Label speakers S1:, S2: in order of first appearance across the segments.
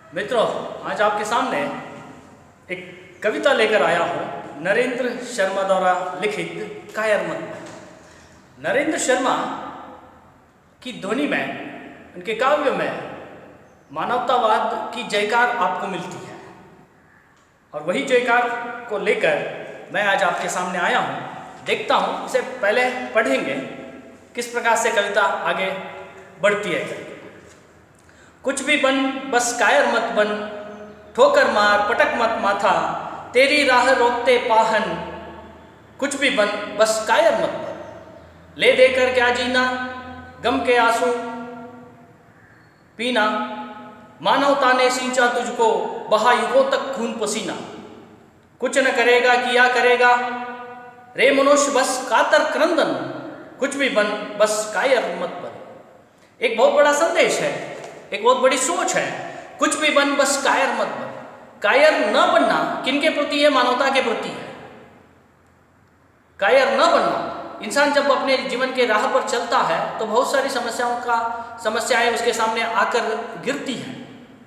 S1: मित्रों, आज आपके सामने एक कविता लेकर आया हूँ नरेंद्र शर्मा द्वारा लिखित कायर मत। नरेंद्र शर्मा की ध्वनि में, उनके काव्य में मानवतावाद की जयकार आपको मिलती है और वही जयकार को लेकर मैं आज आपके सामने आया हूँ। देखता हूँ, इसे पहले पढ़ेंगे किस प्रकार से कविता आगे बढ़ती है। कुछ भी बन बस कायर मत बन, ठोकर मार पटक मत माथा, तेरी राह रोकते पाहन। कुछ भी बन बस कायर मत बन, ले देकर क्या जीना, गम के आंसू पीना। मानवता ने सींचा तुझको, बहा युगों तक खून पसीना। कुछ न करेगा किया करेगा, रे मनुष्य बस कातर क्रंदन। कुछ भी बन बस कायर मत बन। एक बहुत बड़ा संदेश है, एक बहुत बड़ी सोच है। कुछ भी बन बस कायर मत बन। कायर न बनना किनके प्रति है? मानवता के प्रति है। कायर न बनना, इंसान जब अपने जीवन के राह पर चलता है तो बहुत सारी समस्याएं उसके सामने आकर गिरती हैं,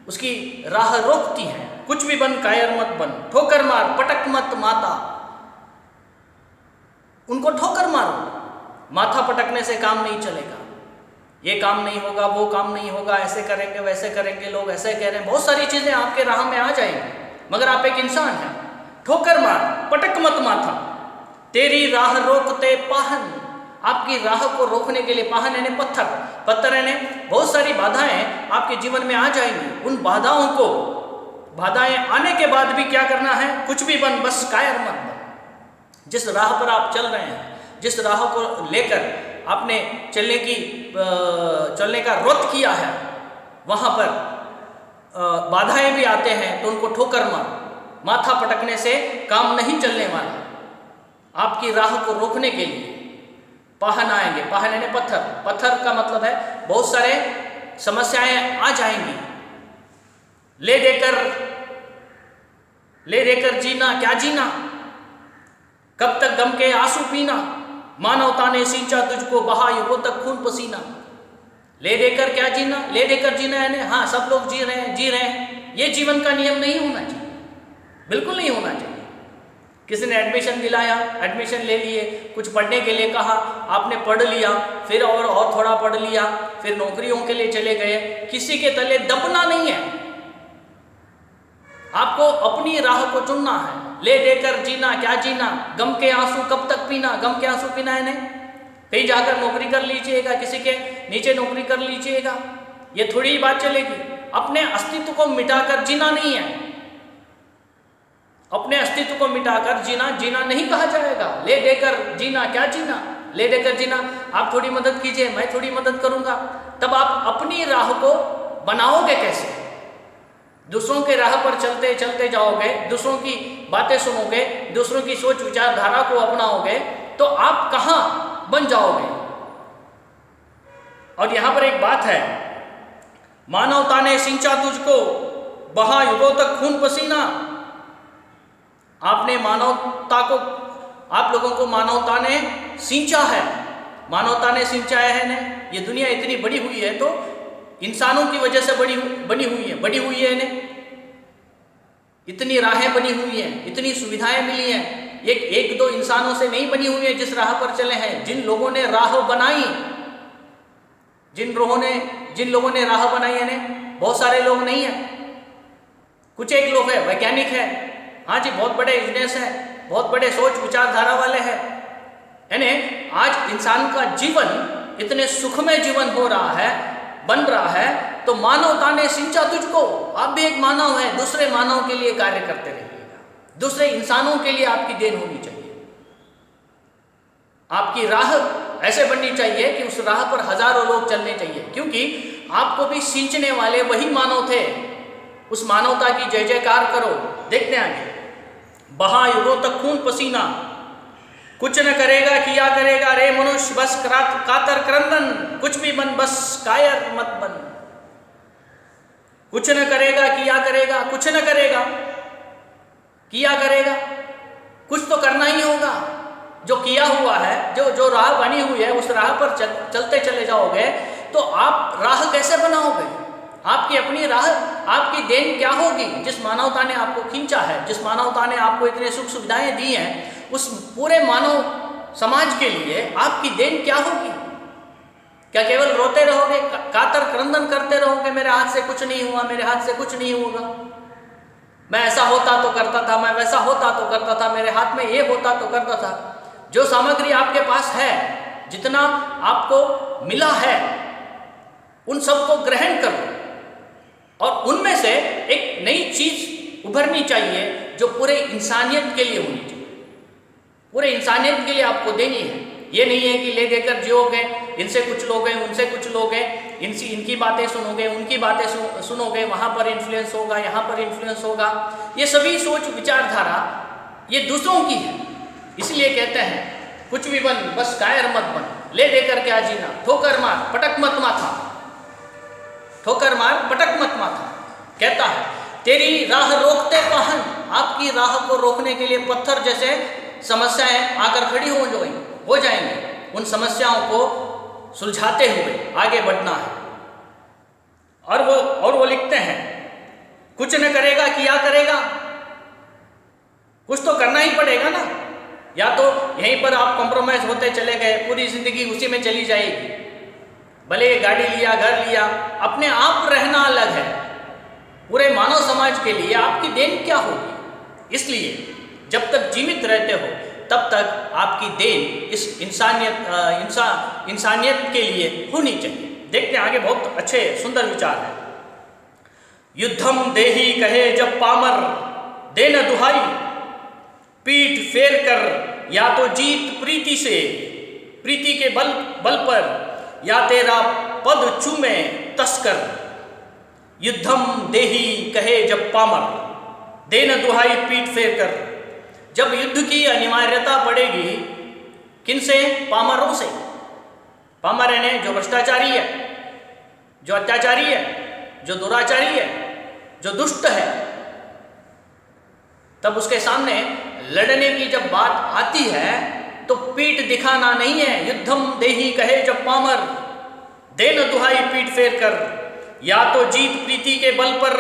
S1: उसकी राह रोकती हैं। कुछ भी बन कायर मत बन, ठोकर मार पटक मत माता। उनको ठोकर मारो, माथा पटकने से काम नहीं चलेगा। ये काम नहीं होगा, वो काम नहीं होगा, ऐसे करेंगे वैसे करेंगे, लोग ऐसे कह रहे हैं, बहुत सारी चीजें आपके राह में आ जाएंगी, मगर आप एक इंसान हैं। ठोकर मार पटक मत माथा, तेरी राह रोकते पाहन। आपकी राह को रोकने के लिए पाहन यानी पत्थर यानी बहुत सारी बाधाएं आपके जीवन में आ जाएंगी। उन बाधाएं आने के बाद भी क्या करना है? कुछ भी बन बस कायर मत बन। जिस राह पर आप चल रहे हैं, जिस राह को लेकर आपने चलने का व्रत किया है, वहां पर बाधाएं भी आते हैं तो उनको ठोकर मारो। माथा पटकने से काम नहीं चलने वाला। आपकी राह को रोकने के लिए पाहन आएंगे। पाहन यानी पत्थर का मतलब है बहुत सारे समस्याएं आ जाएंगी। ले देकर जीना, क्या जीना, कब तक गम के आंसू पीना। मानवता ने सींचा तुझको, बहा युगों तक खून पसीना। ले देकर क्या जीना, ले देकर जीना यानी हाँ, सब लोग जी रहे हैं। ये जीवन का नियम नहीं होना चाहिए, बिल्कुल नहीं होना चाहिए। किसी ने एडमिशन दिलाया, एडमिशन ले लिए, कुछ पढ़ने के लिए कहा, आपने पढ़ लिया, फिर और थोड़ा पढ़ लिया, फिर नौकरियों के लिए चले गए। किसी के तले दबना नहीं है, आपको अपनी राह को चुनना है। ले देकर जीना, क्या जीना, गम के आंसू कब तक पीना। गम के आंसू पीना है नहीं, कहीं जाकर नौकरी कर लीजिएगा, किसी के नीचे नौकरी कर लीजिएगा, ये थोड़ी ही बात चलेगी। अपने अस्तित्व को मिटाकर जीना नहीं है, अपने अस्तित्व को मिटाकर जीना नहीं कहा जाएगा। ले देकर जीना, क्या जीना, ले देकर जीना। आप थोड़ी मदद कीजिए, मैं थोड़ी मदद करूंगा, तब आप अपनी राह को बनाओगे कैसे? दूसरों के राह पर चलते चलते जाओगे, दूसरों की बातें सुनोगे, दूसरों की सोच विचारधारा को अपनाओगे, तो आप कहां बन जाओगे? और यहां पर एक बात है, मानवता ने सींचा तुझको, बहा युगों तक खून पसीना। आपने मानवता को, आप लोगों को मानवता ने सींचा है। मानवता ने सींचा है ने, ये दुनिया इतनी बड़ी हुई है तो इंसानों की वजह से बनी हुई है ने। इतनी राहें बनी हुई हैं, इतनी सुविधाएं मिली हैं, एक दो इंसानों से नहीं बनी हुई है जिस राह पर चले हैं। जिन लोगों ने राह बनाई, जिन लोगों ने राह बनाई है ने, बहुत सारे लोग नहीं है, कुछ एक लोग है, वैज्ञानिक है, हाँ जी, बहुत बड़े इंजीनियर्स हैं, बहुत बड़े सोच विचारधारा वाले हैं। यानी आज इंसान का जीवन इतने सुखमय जीवन हो रहा है, बन रहा है, तो मानवता ने सींचा तुझको। आप भी एक मानव है, दूसरे मानव के लिए कार्य करते रहिएगा, दूसरे इंसानों के लिए आपकी देन होनी चाहिए। आपकी राह ऐसे बननी चाहिए कि उस राह पर हजारों लोग चलने चाहिए, क्योंकि आपको भी सींचने वाले वही मानव थे। उस मानवता की जय जयकार करो। देखते हैं आगे, बहा युगों तक खून पसीना। कुछ न करेगा किया करेगा, रे मनुष्य बस कातर क्रंदन। कुछ भी बन बस कायर मत बन। कुछ न करेगा किया करेगा, कुछ न करेगा किया करेगा, कुछ तो करना ही होगा। जो किया हुआ है, जो राह बनी हुई है, उस राह पर चलते चले जाओगे तो आप राह कैसे बनाओगे? आपकी अपनी राह, आपकी देन क्या होगी? जिस मानवता ने आपको खींचा है, जिस मानवता ने आपको इतने सुख सुविधाएं दी हैं, उस पूरे मानव समाज के लिए आपकी देन क्या होगी? क्या केवल रोते रहोगे, कातर क्रंदन करते रहोगे, मेरे हाथ से कुछ नहीं हुआ, मेरे हाथ से कुछ नहीं होगा, मैं ऐसा होता तो करता था, मैं वैसा होता तो करता था, मेरे हाथ में ये होता तो करता था? जो सामग्री आपके पास है, जितना आपको मिला है, उन सबको ग्रहण करो और उनमें से एक नई चीज उभरनी चाहिए जो पूरे इंसानियत के लिए होनी चाहिए, पूरे इंसानियत के लिए आपको देनी है। ये नहीं है कि ले देकर जियोगे, इनसे कुछ लोगे, उनसे कुछ लोगे, इनकी बातें सुनोगे, उनकी बातें सुनोगे, वहाँ पर इन्फ्लुएंस होगा, यहाँ पर इन्फ्लुएंस होगा। ये सभी सोच विचारधारा ये दूसरों की है। इसलिए कहते हैं कुछ भी बन, बस कायर मत बन, ले देकर क्या जीना, ठोकर मार पटक मत माथा, ठोकर मार पटक मत माथा। कहता है तेरी राह रोकते वाहन, आपकी राह को रोकने के लिए पत्थर जैसे समस्याएं आकर खड़ी हो जाएंगी। उन समस्याओं को सुलझाते हुए आगे बढ़ना है। और वो लिखते हैं कुछ न करेगा किया करेगा, कुछ तो करना ही पड़ेगा ना। या तो यहीं पर आप कॉम्प्रोमाइज होते चले गए, पूरी जिंदगी उसी में चली जाएगी। भले गाड़ी लिया, घर लिया, अपने आप रहना अलग है। पूरे मानव समाज के लिए आपकी देन क्या होगी? इसलिए जब तक जीवित रहते हो तब तक आपकी देन इस इंसानियत के लिए होनी चाहिए। देखते हैं आगे, बहुत अच्छे सुंदर विचार है। युद्धम देही कहे जब पामर, देन दुहाई पीठ फेर कर, या तो जीत प्रीति से, प्रीति के बल पर, या तेरा पद चूमे तस्कर। युद्धम देही कहे जब पामर, देन दुहाई पीठ फेर कर। जब युद्ध की अनिवार्यता पड़ेगी, किनसे? पामरों से। पामर यानी जो भ्रष्टाचारी है, जो अत्याचारी है, जो दुराचारी है, जो दुष्ट है। तब उसके सामने लड़ने की जब बात आती है तो पीठ दिखाना नहीं है। युद्धम देही कहे जब पामर, देन दुहाई पीठ फेर कर, या तो जीत प्रीति के बल पर,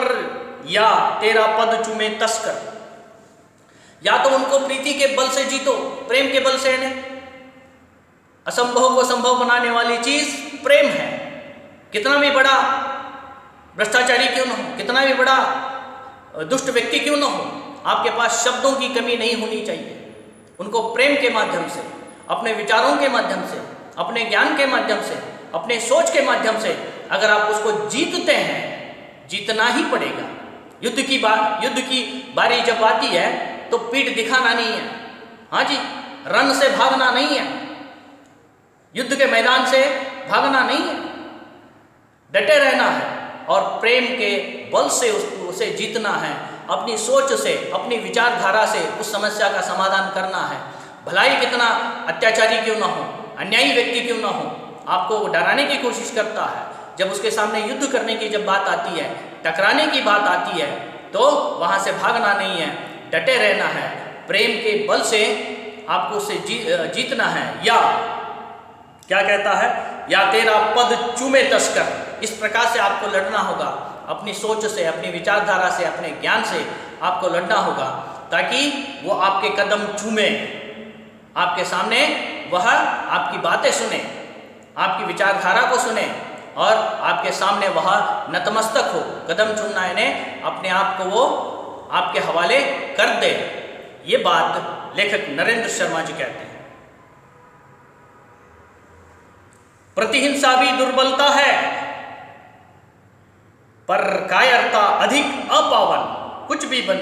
S1: या तेरा पद चूमे तस्कर। या तो उनको प्रीति के बल से जीतो, प्रेम के बल से। असंभव को संभव बनाने वाली चीज प्रेम है। कितना भी बड़ा भ्रष्टाचारी क्यों न हो, कितना भी बड़ा दुष्ट व्यक्ति क्यों न हो, आपके पास शब्दों की कमी नहीं होनी चाहिए। उनको प्रेम के माध्यम से, अपने विचारों के माध्यम से, अपने ज्ञान के माध्यम से, अपने सोच के माध्यम से अगर आप उसको जीतते हैं, जीतना ही पड़ेगा। युद्ध की बारी जब आती है तो पीठ दिखाना नहीं है, हाँ जी, रण से भागना नहीं है, युद्ध के मैदान से भागना नहीं है, डटे रहना है और प्रेम के बल से उसे जीतना है। अपनी सोच से, अपनी विचारधारा से उस समस्या का समाधान करना है। भलाई कितना अत्याचारी क्यों ना हो, अन्यायी व्यक्ति क्यों ना हो, आपको डराने की कोशिश करता है। जब उसके सामने युद्ध करने की जब बात आती है, टकराने की बात आती है, तो वहाँ से भागना नहीं है, डटे रहना है। प्रेम के बल से आपको उसे जीतना है। या क्या कहता है, या तेरा पद चूमे तस्कर। इस प्रकार से आपको लड़ना होगा, अपनी सोच से, अपनी विचारधारा से, अपने ज्ञान से आपको लड़ना होगा, ताकि वो आपके कदम चूमे, आपके सामने वह आपकी बातें सुने, आपकी विचारधारा को सुने और आपके सामने वह नतमस्तक हो। कदम चूमना यानी अपने आप को वो आपके हवाले कर दे। ये बात लेखक नरेंद्र शर्मा जी कहते हैं। प्रतिहिंसा भी दुर्बलता है, पर कायरता अधिक अपावन। कुछ भी बन,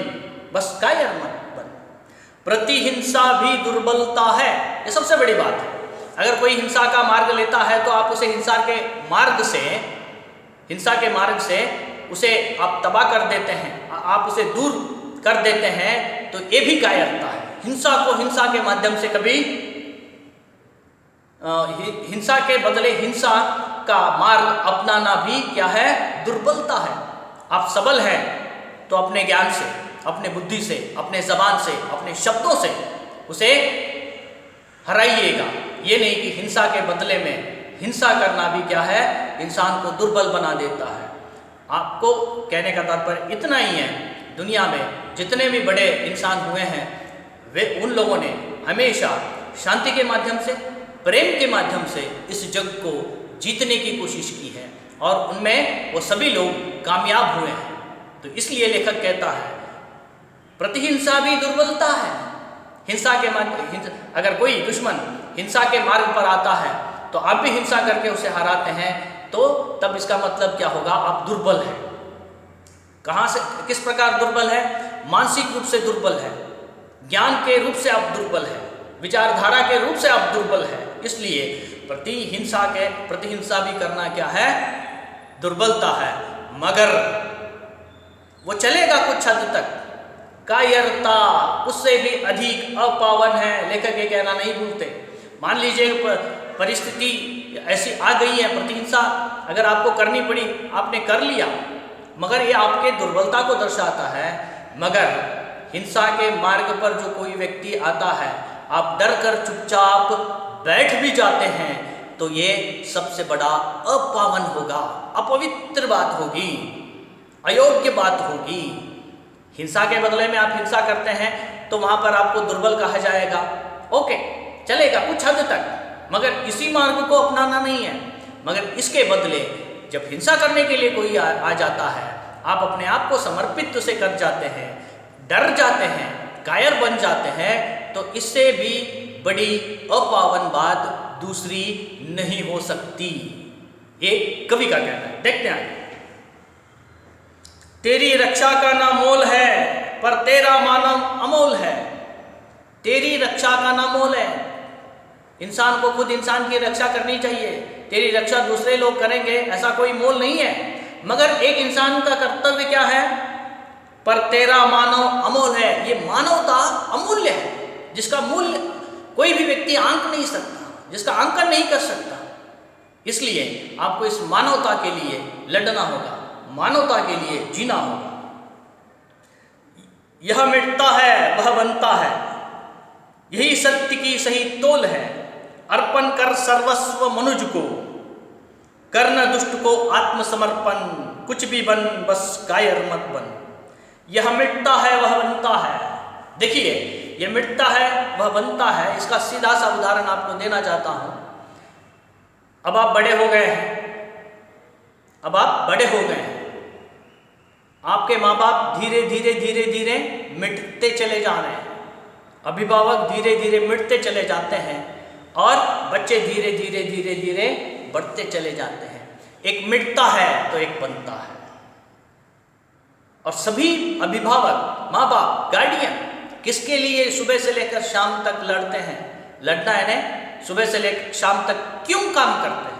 S1: बस कायर मत बन। प्रतिहिंसा भी दुर्बलता है, ये सबसे बड़ी बात है। अगर कोई हिंसा का मार्ग लेता है तो आप उसे हिंसा के मार्ग से उसे आप तबाह कर देते हैं, आप उसे दूर कर देते हैं, तो ये भी कायरता है। हिंसा को हिंसा के माध्यम से कभी हिंसा के बदले हिंसा का मार्ग अपनाना भी क्या है, दुर्बलता है। आप सबल हैं तो अपने ज्ञान से, अपने बुद्धि से, अपने जबान से, अपने शब्दों से उसे हराइएगा। ये नहीं कि हिंसा के बदले में हिंसा करना भी क्या है, इंसान को दुर्बल बना देता है। आपको कहने का तात्पर्य इतना ही है, दुनिया में जितने भी बड़े इंसान हुए हैं वे उन लोगों ने हमेशा शांति के माध्यम से, प्रेम के माध्यम से इस जग को जीतने की कोशिश की है और उनमें वो सभी लोग कामयाब हुए हैं। तो इसलिए लेखक कहता है प्रतिहिंसा भी दुर्बलता है। हिंसा के अगर कोई दुश्मन हिंसा के मार्ग पर आता है तो आप भी हिंसा करके उसे हराते हैं, तो तब इसका मतलब क्या होगा? आप दुर्बल हैं। कहाँ से, किस प्रकार दुर्बल है? मानसिक रूप से दुर्बल है, ज्ञान के रूप से आप दुर्बल है, विचारधारा के रूप से आप दुर्बल है। इसलिए प्रतिहिंसा भी करना क्या है? दुर्बलता है। मगर वो चलेगा कुछ हद तक। कायरता उससे भी अधिक अपावन है। लेखक ये कहना नहीं भूलते। मान लीजिए परिस्थिति ऐसी आ गई है, प्रतिहिंसा अगर आपको करनी पड़ी, आपने कर लिया, मगर ये आपके दुर्बलता को दर्शाता है। मगर हिंसा के मार्ग पर जो कोई व्यक्ति आता है, आप डर कर चुपचाप बैठ भी जाते हैं, तो ये सबसे बड़ा अपावन होगा, अपवित्र बात होगी, अयोग्य बात होगी। हिंसा के बदले में आप हिंसा करते हैं तो वहां पर आपको दुर्बल कहा जाएगा। ओके, चलेगा कुछ हद तक, मगर इसी मार्ग को अपनाना नहीं है। मगर इसके बदले जब हिंसा करने के लिए कोई आ जाता है, आप अपने आप को समर्पित उसे कर जाते हैं, डर जाते हैं, कायर बन जाते हैं, तो इससे भी बड़ी अपावन बात दूसरी नहीं हो सकती। ये कवि का कहना है। देखते हैं, तेरी रक्षा का ना मोल है पर तेरा मानव अमोल है। तेरी रक्षा का ना मोल है। इंसान को खुद इंसान की रक्षा करनी चाहिए। तेरी रक्षा दूसरे लोग करेंगे ऐसा कोई मोल नहीं है। मगर एक इंसान का कर्तव्य क्या है? पर तेरा मानव अमोल है। ये मानवता अमूल्य है, जिसका मूल्य कोई भी व्यक्ति आंक नहीं सकता, जिसका आंकन नहीं कर सकता। इसलिए आपको इस मानवता के लिए लड़ना होगा, मानवता के लिए जीना होगा। यह मिटता है वह बनता है, यही सत्य की सही तोल है। अर्पण कर सर्वस्व मनुज को, करना दुष्ट को आत्मसमर्पण। कुछ भी बन बस कायर मत बन। यह मिटता है वह बनता है। देखिए, यह मिटता है वह बनता है, इसका सीधा सा उदाहरण आपको देना चाहता हूं। अब आप बड़े हो गए हैं, अब आप बड़े हो गए हैं। आपके माँ बाप धीरे धीरे धीरे धीरे मिटते चले जा रहे हैं, अभिभावक धीरे धीरे मिटते चले जाते हैं और बच्चे धीरे धीरे धीरे धीरे बढ़ते चले जाते हैं। एक मिटता है तो एक बनता है। और सभी अभिभावक, माँ बाप, गार्डियन किसके लिए सुबह से लेकर शाम तक लड़ते हैं? लड़ना है ना, सुबह से लेकर शाम तक क्यों काम करते हैं?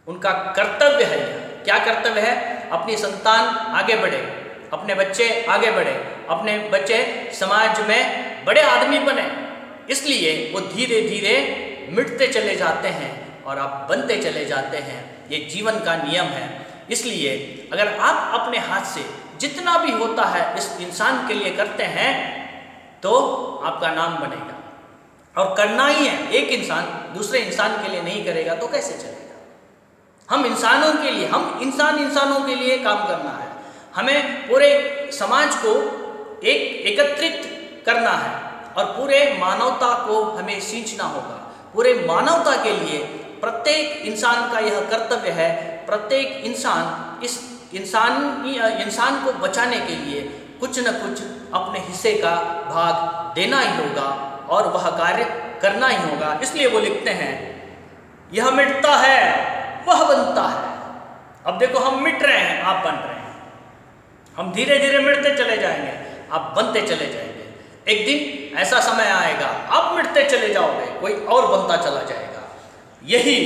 S1: उनका कर्तव्य है। क्या कर्तव्य है? अपनी संतान आगे बढ़े, अपने बच्चे आगे बढ़े, अपने बच्चे समाज में बड़े आदमी बने। इसलिए वो धीरे धीरे मिटते चले जाते हैं और आप बनते चले जाते हैं। ये जीवन का नियम है। इसलिए अगर आप अपने हाथ से जितना भी होता है इस इंसान के लिए करते हैं तो आपका नाम बनेगा। और करना ही है। एक इंसान दूसरे इंसान के लिए नहीं करेगा तो कैसे चलेगा? हम इंसानों के लिए, हम इंसानों के लिए काम करना है। हमें पूरे समाज को एकत्रित करना है और पूरे मानवता को हमें सींचना होगा। पूरे मानवता के लिए प्रत्येक इंसान का यह कर्तव्य है। प्रत्येक इंसान इस इंसान को बचाने के लिए कुछ न कुछ अपने हिस्से का भाग देना ही होगा और वह कार्य करना ही होगा। इसलिए वो लिखते हैं, यह मिटता है वह बनता है। अब देखो, हम मिट रहे हैं, आप बन रहे हैं। हम धीरे धीरे मिटते चले जाएंगे, आप बनते चले जाएंगे। एक दिन ऐसा समय आएगा, आप मिटते चले जाओगे, कोई और बनता चला जाएगा। यही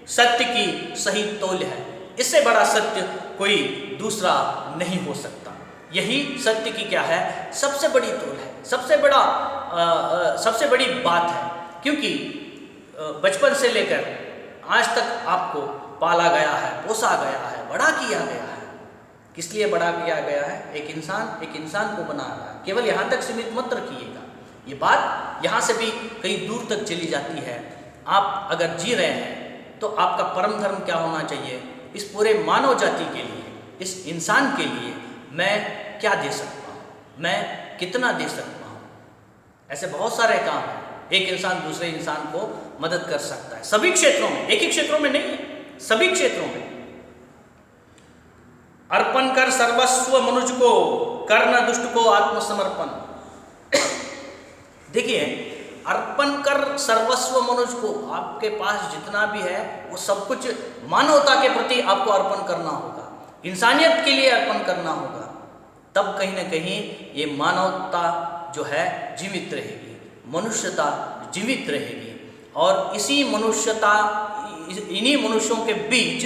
S1: सत्य की सही तोल है। इससे बड़ा सत्य कोई दूसरा नहीं हो सकता। यही सत्य की क्या है? सबसे बड़ी तोल है, सबसे बड़ी बात है। क्योंकि बचपन से लेकर आज तक आपको पाला गया है, पोसा गया है, बड़ा किया गया है। किस लिए बड़ा किया गया है? एक इंसान को बना रहा है। केवल यहाँ तक सीमित मत रखिएगा। ये बात यहाँ से भी कहीं दूर तक चली जाती है। आप अगर जी रहे हैं तो आपका परम धर्म क्या होना चाहिए? इस पूरे मानव जाति के लिए, इस इंसान के लिए मैं क्या दे सकता हूँ, मैं कितना दे सकता हूँ। ऐसे बहुत सारे काम हैं। एक इंसान दूसरे इंसान को मदद कर सकता है सभी क्षेत्रों में, एक ही क्षेत्रों में नहीं है, सभी क्षेत्रों में। अर्पण कर सर्वस्व मनुज को, कर न दुष्ट को आत्मसमर्पण। देखिए, अर्पण कर सर्वस्व मनुज को, आपके पास जितना भी है वो सब कुछ मानवता के प्रति आपको अर्पण करना होगा, इंसानियत के लिए अर्पण करना होगा। तब कहीं ना कहीं ये मानवता जो है जीवित रहेगी, मनुष्यता जीवित रहेगी। और इसी मनुष्यता, इन्हीं मनुष्यों के बीच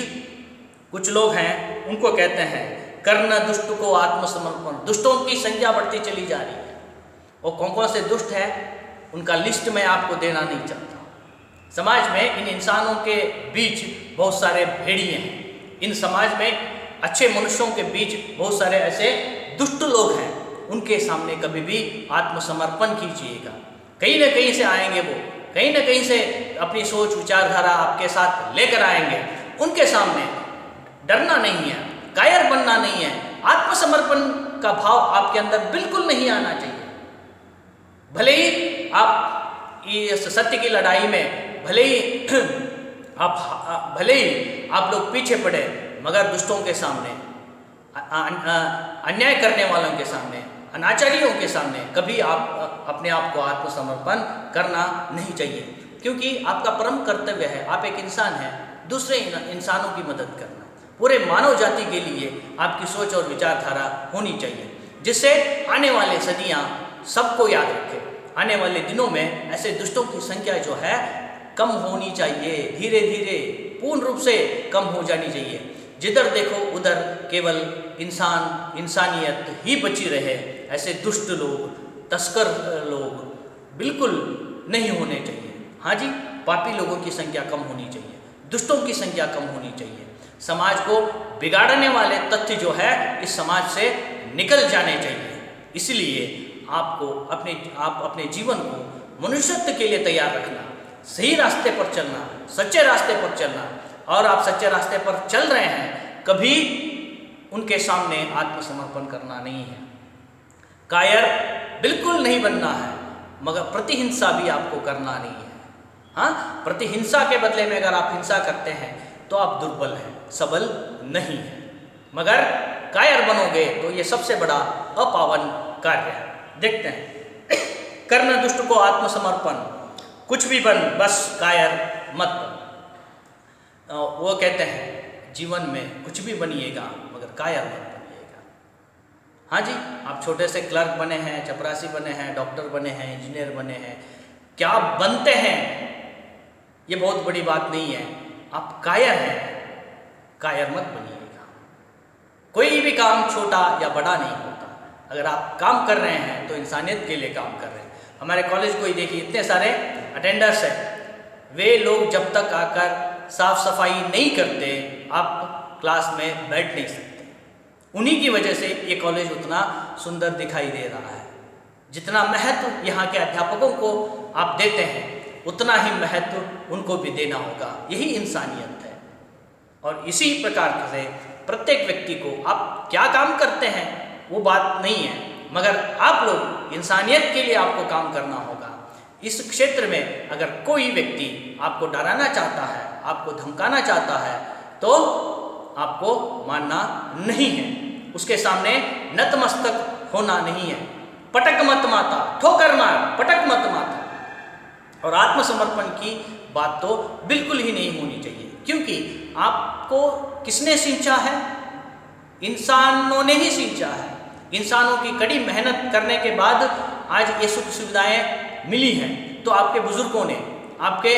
S1: कुछ लोग हैं, उनको कहते हैं करना दुष्ट को आत्मसमर्पण। दुष्टों की संख्या बढ़ती चली जा रही है। वो कौन कौन से दुष्ट है उनका लिस्ट मैं आपको देना नहीं चाहता। समाज में इन इंसानों के बीच बहुत सारे भेड़िए हैं। इन समाज में अच्छे मनुष्यों के बीच बहुत सारे ऐसे दुष्ट लोग हैं। उनके सामने कभी भी आत्मसमर्पण कीजिएगा। कहीं ना कहीं से आएंगे वो, कहीं ना कहीं से अपनी सोच विचारधारा आपके साथ लेकर आएंगे। उनके सामने डरना नहीं है, कायर बनना नहीं है, आत्मसमर्पण का भाव आपके अंदर बिल्कुल नहीं आना चाहिए। भले ही आप इस सत्य की लड़ाई में भले ही आप लोग पीछे पड़े, मगर दुष्टों के सामने, अन्याय करने वालों के सामने, अनाचारियों के सामने कभी आप अपने आप को आत्मसमर्पण करना नहीं चाहिए। क्योंकि आपका परम कर्तव्य है, आप एक इंसान हैं, दूसरे इंसानों की मदद करना। पूरे मानव जाति के लिए आपकी सोच और विचारधारा होनी चाहिए, जिससे आने वाले सदियाँ सबको याद रखे। आने वाले दिनों में ऐसे दुष्टों की संख्या जो है कम होनी चाहिए, धीरे धीरे पूर्ण रूप से कम हो जानी चाहिए। जिधर देखो उधर केवल इंसान, इंसानियत ही बची रहे। ऐसे दुष्ट लोग, तस्कर लोग बिल्कुल नहीं होने चाहिए। हाँ जी, पापी लोगों की संख्या कम होनी चाहिए, दुष्टों की संख्या कम होनी चाहिए। समाज को बिगाड़ने वाले तथ्य जो है इस समाज से निकल जाने चाहिए। इसलिए आपको अपने जीवन को मनुष्यत्व के लिए तैयार रखना, सही रास्ते पर चलना, सच्चे रास्ते पर चलना। और आप सच्चे रास्ते पर चल रहे हैं, कभी उनके सामने आत्मसमर्पण करना नहीं है, कायर बिल्कुल नहीं बनना है, मगर प्रतिहिंसा भी आपको करना नहीं है। हाँ, प्रतिहिंसा के बदले में अगर आप हिंसा करते हैं तो आप दुर्बल हैं, सबल नहीं है। मगर कायर बनोगे तो ये सबसे बड़ा अपावन कार्य है। देखते हैं, करना दुष्ट को आत्मसमर्पण, कुछ भी बन बस कायर मत बन। वो कहते हैं जीवन में कुछ भी बनिएगा मगर कायर मत बनिएगा। हाँ जी, आप छोटे से क्लर्क बने हैं, चपरासी बने हैं, डॉक्टर बने हैं, इंजीनियर बने हैं, क्या बनते हैं ये बहुत बड़ी बात नहीं है। आप कायर हैं, कायर मत बनिएगा। कोई भी काम छोटा या बड़ा नहीं होता। अगर आप काम कर रहे हैं तो इंसानियत के लिए काम कर रहे हैं। हमारे कॉलेज को ही देखिए, इतने सारे अटेंडर्स हैं, वे लोग जब तक आकर साफ सफाई नहीं करते आप क्लास में बैठ नहीं सकते। उन्हीं की वजह से ये कॉलेज उतना सुंदर दिखाई दे रहा है। जितना महत्व यहाँ के अध्यापकों को आप देते हैं उतना ही महत्व उनको भी देना होगा। यही इंसानियत है। और इसी प्रकार से प्रत्येक व्यक्ति को आप क्या काम करते हैं वो बात नहीं है, मगर आप लोग इंसानियत के लिए आपको काम करना होगा। इस क्षेत्र में अगर कोई व्यक्ति आपको डराना चाहता है, आपको धमकाना चाहता है, तो आपको मानना नहीं है, उसके सामने नतमस्तक होना नहीं है। पटक मत माता, ठोकर मार, पटक मत माता। और आत्मसमर्पण की बात तो बिल्कुल ही नहीं होनी चाहिए, क्योंकि आपको किसने सींचा है? इंसानों ने ही सींचा है। इंसानों की कड़ी मेहनत करने के बाद आज ये सुख सुविधाएं मिली हैं। तो आपके बुजुर्गों ने, आपके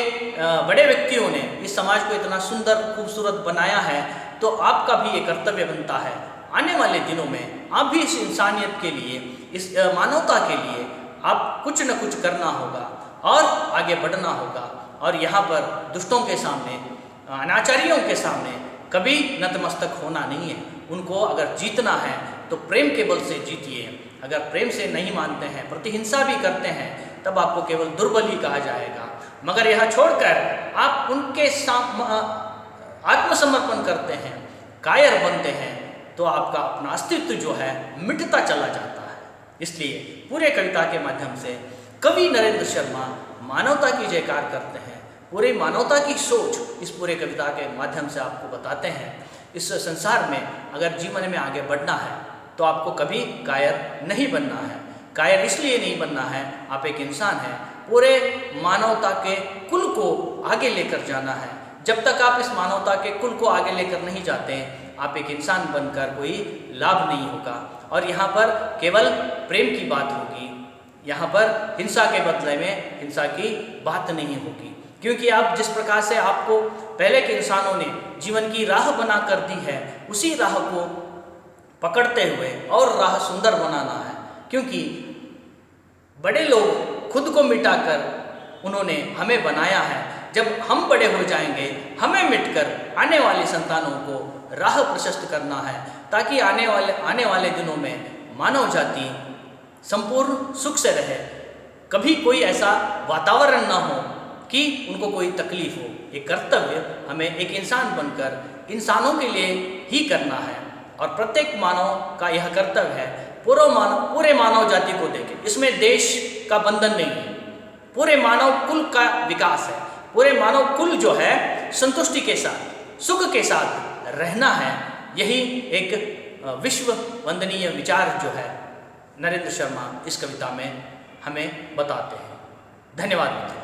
S1: बड़े व्यक्तियों ने इस समाज को इतना सुंदर खूबसूरत बनाया है, तो आपका भी ये कर्तव्य बनता है आने वाले दिनों में आप भी इस इंसानियत के लिए, इस मानवता के लिए आप कुछ न कुछ करना होगा और आगे बढ़ना होगा। और यहाँ पर दुष्टों के सामने, अनाचारियों के सामने कभी नतमस्तक होना नहीं है। उनको अगर जीतना है तो प्रेम के बल से जीतिए। अगर प्रेम से नहीं मानते हैं, प्रतिहिंसा भी करते हैं, तब आपको केवल दुर्बल ही कहा जाएगा। मगर यह छोड़कर आप आत्मसमर्पण करते हैं, कायर बनते हैं, तो आपका अपना अस्तित्व जो है मिटता चला जाता है। इसलिए पूरे कविता के माध्यम से कवि नरेंद्र शर्मा मानवता की जयकार करते हैं, पूरे मानवता की सोच इस पूरे कविता के माध्यम से आपको बताते हैं। इस संसार में अगर जीवन में आगे बढ़ना है तो आपको कभी कायर नहीं बनना है। कायर इसलिए नहीं बनना है, आप एक इंसान हैं, पूरे मानवता के कुल को आगे लेकर जाना है। जब तक आप इस मानवता के कुल को आगे लेकर नहीं जाते, आप एक इंसान बनकर कोई लाभ नहीं होगा। और यहाँ पर केवल प्रेम की बात होगी, यहाँ पर हिंसा के बदले में हिंसा की बात नहीं होगी। क्योंकि आप जिस प्रकार से आपको पहले के इंसानों ने जीवन की राह बना कर दी है, उसी राह को पकड़ते हुए और राह सुंदर बनाना है। क्योंकि बड़े लोग खुद को मिटाकर उन्होंने हमें बनाया है। जब हम बड़े हो जाएंगे, हमें मिटकर आने वाली संतानों को राह प्रशस्त करना है, ताकि आने वाले दिनों में मानव जाति संपूर्ण सुख से रहे। कभी कोई ऐसा वातावरण ना हो कि उनको कोई तकलीफ हो। ये कर्तव्य हमें एक इंसान बनकर इंसानों के लिए ही करना है। और प्रत्येक मानव का यह कर्तव्य है, पूरे मानव जाति को देखें। इसमें देश का बंधन नहीं है, पूरे मानव कुल का विकास है। पूरे मानव कुल जो है संतुष्टि के साथ, सुख के साथ रहना है। यही एक विश्व वंदनीय विचार जो है नरेंद्र शर्मा इस कविता में हमें बताते हैं। धन्यवाद मित्रों।